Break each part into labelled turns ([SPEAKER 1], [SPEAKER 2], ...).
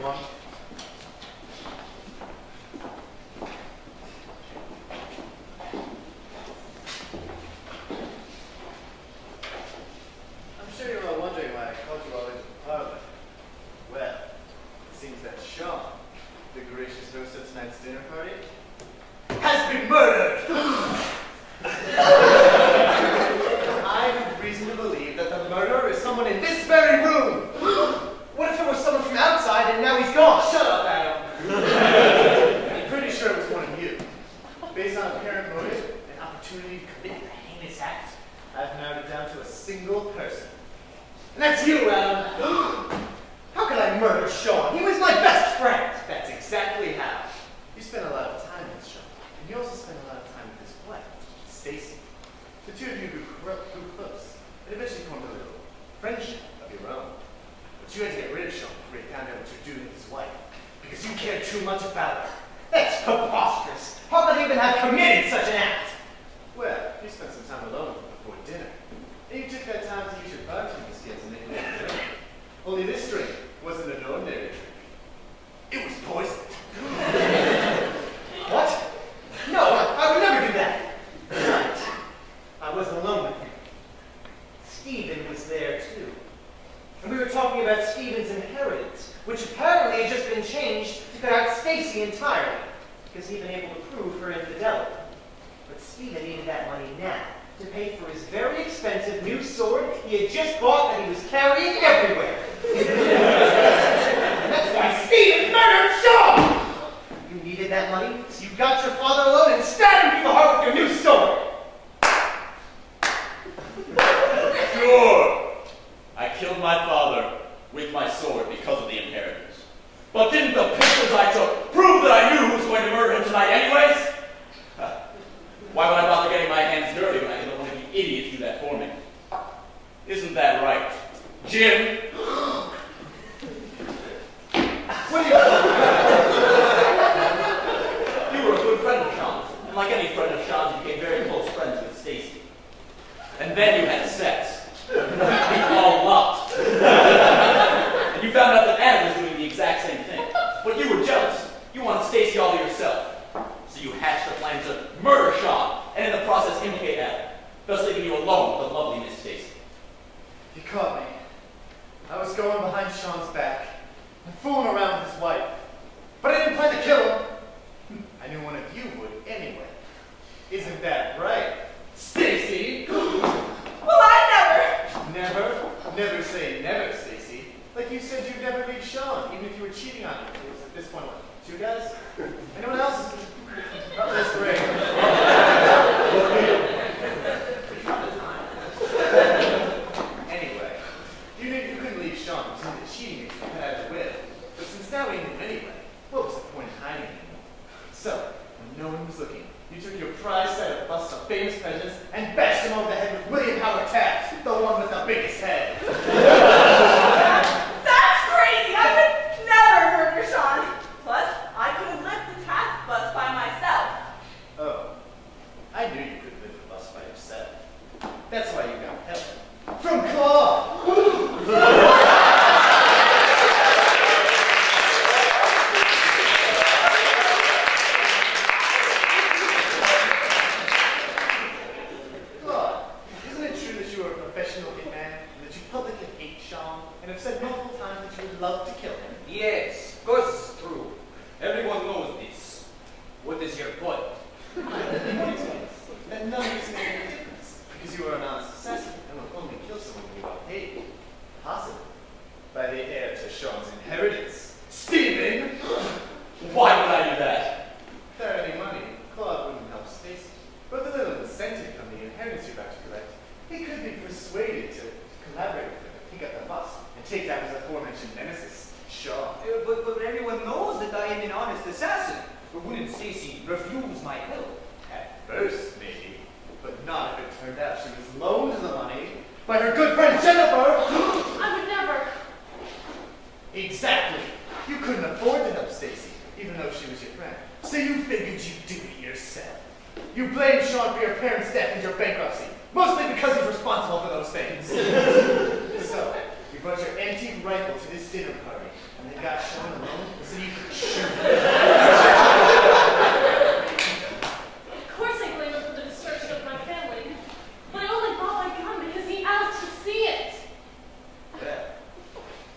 [SPEAKER 1] everyone. I'm sure you're all wondering why I called you all into the parlor. Well, it seems that Sean, the gracious host of tonight's dinner party, has been murdered! I have reason to believe that the murderer is someone in this very room. What if it was someone from outside and now he's gone? Shut up, Adam. I'm pretty sure it was one of you. Based on apparent motive and opportunity to commit the heinous act, I've narrowed it down to a single person. And that's you, Adam. How could I murder Sean? He was my best friend. That's exactly how. You spent a lot of time with Sean. And you also spent a lot of time with his wife, Stacy. The two of you grew close, and eventually formed a little friendship of your own. But you had to get rid of Sean before he found out what you're doing with his wife, because you cared too much about her. That's preposterous. How could he even have committed such an act? Well, you spent some time alone before dinner, and you took that time to use your bartending skills and make a little drink. Only this drink wasn't an ordinary drink. It was poisoned. What? No, I would never do that. Right. I wasn't alone with him. Stephen was there too. And we were talking about Stephen's inheritance, which apparently had just been changed to cut out Stacy entirely, because he'd been able to prove her infidelity. But Stephen needed that money now to pay for his very expensive new sword he had just bought that he was carrying everywhere. And that's why Stephen murdered Sean! You needed that money, so you got your father alone and stabbed him through the heart with your new sword!
[SPEAKER 2] Sure! I killed my father with my sword because of the inheritance. But didn't the pictures I took prove that I knew who was going to murder him tonight anyways? Why would I bother getting my hands dirty when I can let one of you idiots do that for me? Isn't that right, Jim?
[SPEAKER 1] What are you
[SPEAKER 2] You were a good friend of Sean's, and like any friend of Sean's, you became very close friends with Stacy. And then you had sex. We all loved. And you found out that Adam was doing the exact same thing. But you were jealous. You wanted Stacy all to yourself. So you hatched a plan to murder Sean, and in the process implicate Adam, thus leaving you alone with the lovely Miss Stacy.
[SPEAKER 1] You caught me. I was going behind Sean's back and fooling around with his wife. But I didn't plan to kill him. I knew one of you would anyway. Isn't that right, Stacy?
[SPEAKER 3] Well, I
[SPEAKER 1] Never? Never say never, Stacy. Like you said you'd never leave Sean, even if you were cheating on him. It was at this point, what, 2 guys? Anyone else? Not this way. Anyway, you knew you couldn't leave Sean because he was cheating if you had to win. But since now we knew anyway, what was the point in hiding him? So, when no one was looking, you took your prize set of busts of famous presidents and bashed him over the head with William Howard Taft, the one with the biggest head.
[SPEAKER 3] That's crazy! I would never murder Sean. Plus, I couldn't lift the Taft bus by myself.
[SPEAKER 1] Oh, I knew you couldn't lift the bus by yourself. That's why you got help. From Claude! Love to kill him.
[SPEAKER 4] Yes, of course it's true. Everyone knows this. What is your point?
[SPEAKER 1] That none of this made any difference, because you are an honest assassin and will only kill someone you are paid, possibly by the heir to Sean's inheritance, Stephen.
[SPEAKER 2] Why would I do that?
[SPEAKER 1] If there were any money, Claude wouldn't help Stacy. But the little incentive from the inheritance you're about to collect, he could be persuaded to collaborate with him to pick up the bus and take down his aforementioned nemesis, Sean.
[SPEAKER 4] But everyone knows that I am an honest assassin. But wouldn't Stacy refuse my help?
[SPEAKER 1] At first, maybe, but not if it turned out she was loaned the money by her good friend Jennifer.
[SPEAKER 3] I would never.
[SPEAKER 1] Exactly. You couldn't afford to help Stacy, even though she was your friend. So you figured you'd do it yourself. You blamed Sean for your parents' death and your bankruptcy, mostly because he's responsible for those things. So, You brought your antique rifle to this dinner party, and then got Sean alone so you could shoot.
[SPEAKER 5] Of course I blame him for the destruction of my family, but I only brought my gun because he asked to see it.
[SPEAKER 1] Well,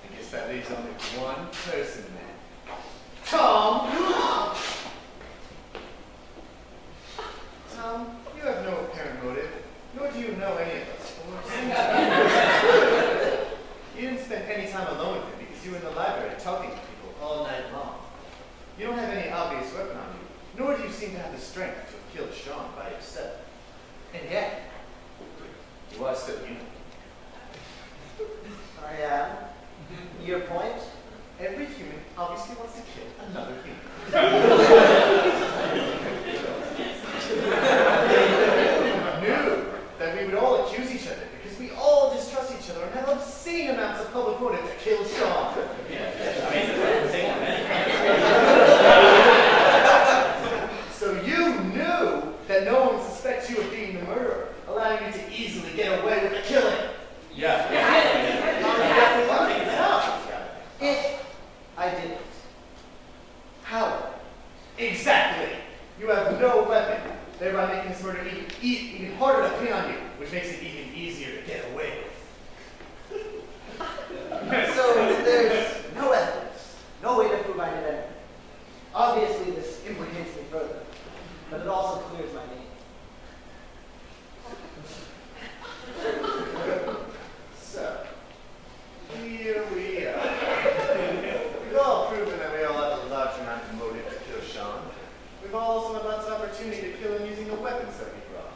[SPEAKER 1] I guess that leaves only one person then. Tom! Tom, you have no apparent motive, nor do you know any of us. You didn't spend any time alone with him because you were in the library talking to people all night long. You don't have any obvious weapon on you, nor do you seem to have the strength to have killed Sean by yourself. And yet, you are still human.
[SPEAKER 6] I am. Your point?
[SPEAKER 1] Every human obviously wants to kill another human. I knew that we would all accuse each other because we all distrust each other and have obscene amounts of public motive to kill Sean. So you knew that no one would suspect you of being the murderer, allowing you to easily get away with the killing.
[SPEAKER 2] Yeah.
[SPEAKER 6] If I didn't. How?
[SPEAKER 1] Exactly. You have no weapon, thereby making this murder even harder to pin on you, which makes it even easier to get away with.
[SPEAKER 6] So there's no evidence, no way to prove I did anything. Obviously, this implicates me further, but it also clears my name.
[SPEAKER 1] So, here we are. We've all proven that we all have a large amount of motive to kill Sean. We've also had lots of opportunity to kill him using the weapons that we brought.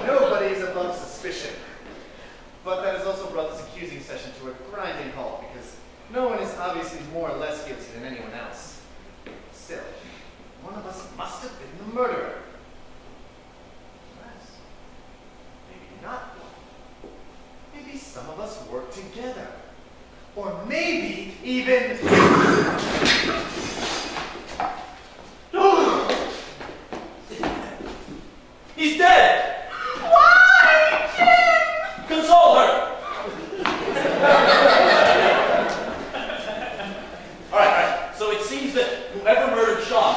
[SPEAKER 1] Nobody is above suspicion. But that has also brought this accusing session to a grinding halt because no one is obviously more or less guilty than anyone else. Still, one of us must have been the murderer. Unless, maybe not one. Maybe some of us work together. Or maybe even...
[SPEAKER 2] He's dead!
[SPEAKER 3] Why, Jim?
[SPEAKER 2] Console her! Alright. So it seems that whoever murdered Sean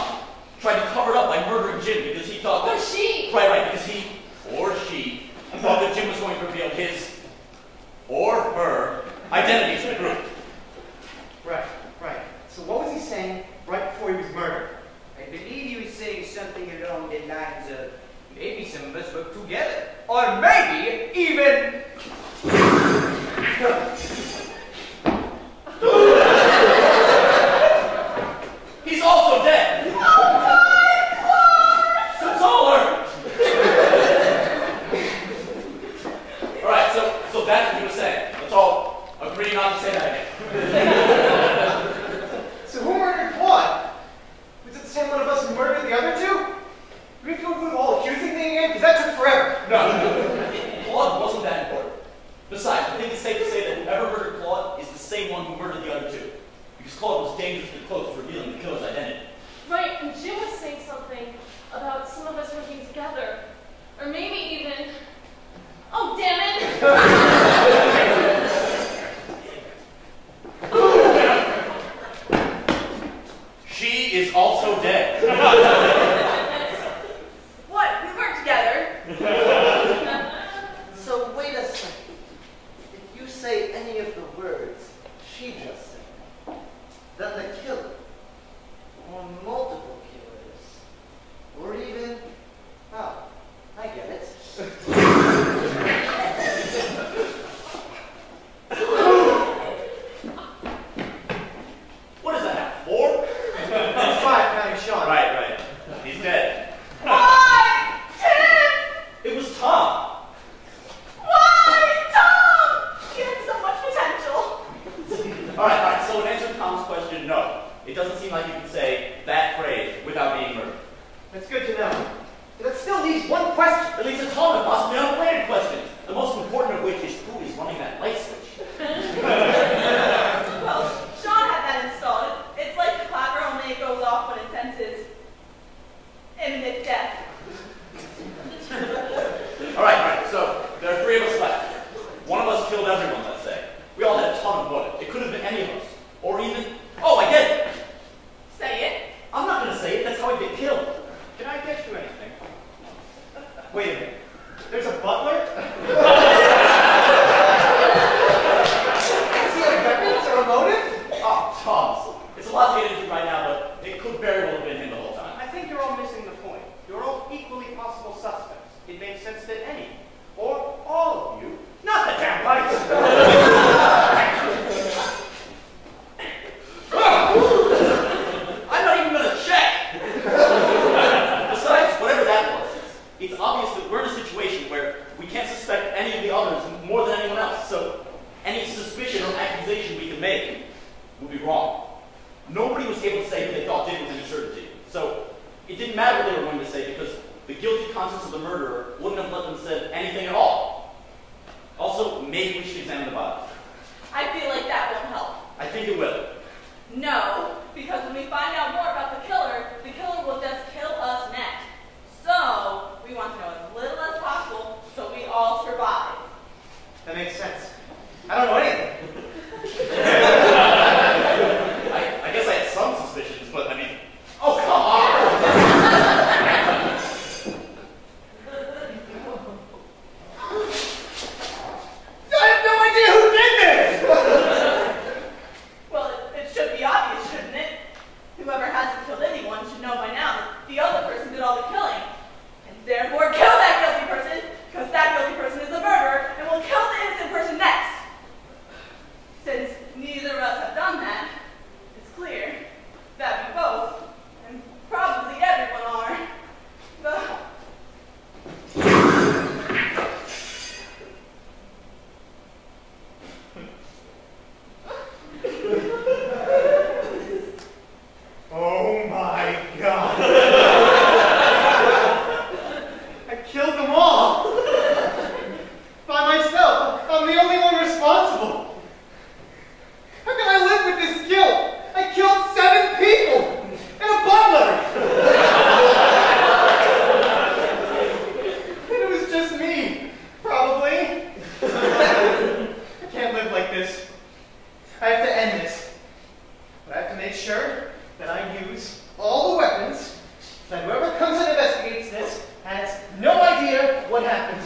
[SPEAKER 2] tried to cover it up by murdering Jim because he thought that...
[SPEAKER 5] Or she.
[SPEAKER 2] Right, because he, or she, thought that Jim was going to reveal his, or her, identity to the group.
[SPEAKER 4] Right. So what was he saying right before he was murdered?
[SPEAKER 7] I believe he was saying something along the lines of, maybe some of us work together. Or maybe even...
[SPEAKER 2] He's also dead! Console her! Alright, so that's what he was saying. Let's all agree not to say that again.
[SPEAKER 4] So who murdered Claude? Was it the same one of us who murdered the other two? Do we have to go through the whole accusing thing again? Because that took forever.
[SPEAKER 2] No. Claude wasn't that important. Besides, I think it's safe to say that whoever murdered Claude is the same one who murdered the other two. Because Claude was dangerously close to revealing the killer's identity.
[SPEAKER 5] Right, and Jim was saying something about some of us working together. Or maybe even... Oh, damn it!
[SPEAKER 2] She is also dead.
[SPEAKER 3] What? We weren't together.
[SPEAKER 6] So wait a second. If you say any of the words she just said, then the killer, or multiple killers, or even, oh, I get it.
[SPEAKER 2] What is that, 4?
[SPEAKER 4] That's 5 counting Sean.
[SPEAKER 2] Right. He's dead.
[SPEAKER 3] Why, Jim?
[SPEAKER 2] It was Tom.
[SPEAKER 3] Why, Tom? He had so much potential.
[SPEAKER 2] Alright, so in answer to Tom's question, no. It doesn't seem like you can say that phrase without being murdered.
[SPEAKER 4] That's good to know. But that still leaves one question.
[SPEAKER 2] At least a ton of possibly unrelated questions. The most important of which is who is running that light switch.
[SPEAKER 3] Well, Sean had that installed. It's like the clapper, only it goes off when it senses imminent death.
[SPEAKER 2] Alright, so there are 3 of us left. One of us killed everyone, let's lot to get into right now, but it could very well have been him the whole time.
[SPEAKER 4] I think you're all missing the point. You're all equally possible suspects. It makes sense that any, or all of you, not the damn lights.
[SPEAKER 2] I'm not even gonna check! Besides, whatever that was, it's obvious that we're in a situation where we can't suspect any of the others more than anyone else, so any suspicion or accusation we can make would be wrong. Nobody was able to say who they thought did it with any certainty, so it didn't matter what they were going to say because the guilty conscience of the murderer wouldn't have let them say anything at all. Also, maybe we should examine the body.
[SPEAKER 3] I feel like that won't help.
[SPEAKER 2] I think it will.
[SPEAKER 3] No, because when we find out more about the killer will just kill us next. So, we want to know as little as possible so we all survive.
[SPEAKER 4] That makes sense. I don't know anything.
[SPEAKER 2] I guess I had some suspicions, but I mean, oh, come on!
[SPEAKER 4] I have no idea who did this!
[SPEAKER 3] Well, it should be obvious, shouldn't it? Whoever hasn't killed anyone should know by now that the other person did all the killing. And therefore kill that guilty person, because that guilty person is the murderer, and will kill the innocent person next. Since neither of us have done that, it's clear that we both, and probably everyone are,
[SPEAKER 4] Oh my God. I killed them all. By myself. I'm the only one responsible. How can I live with this guilt? I killed 7 people and a butler. And it was just me, probably. I can't live like this. I have to end this. But I have to make sure that I use all the weapons so that whoever comes and investigates this has no idea what happened.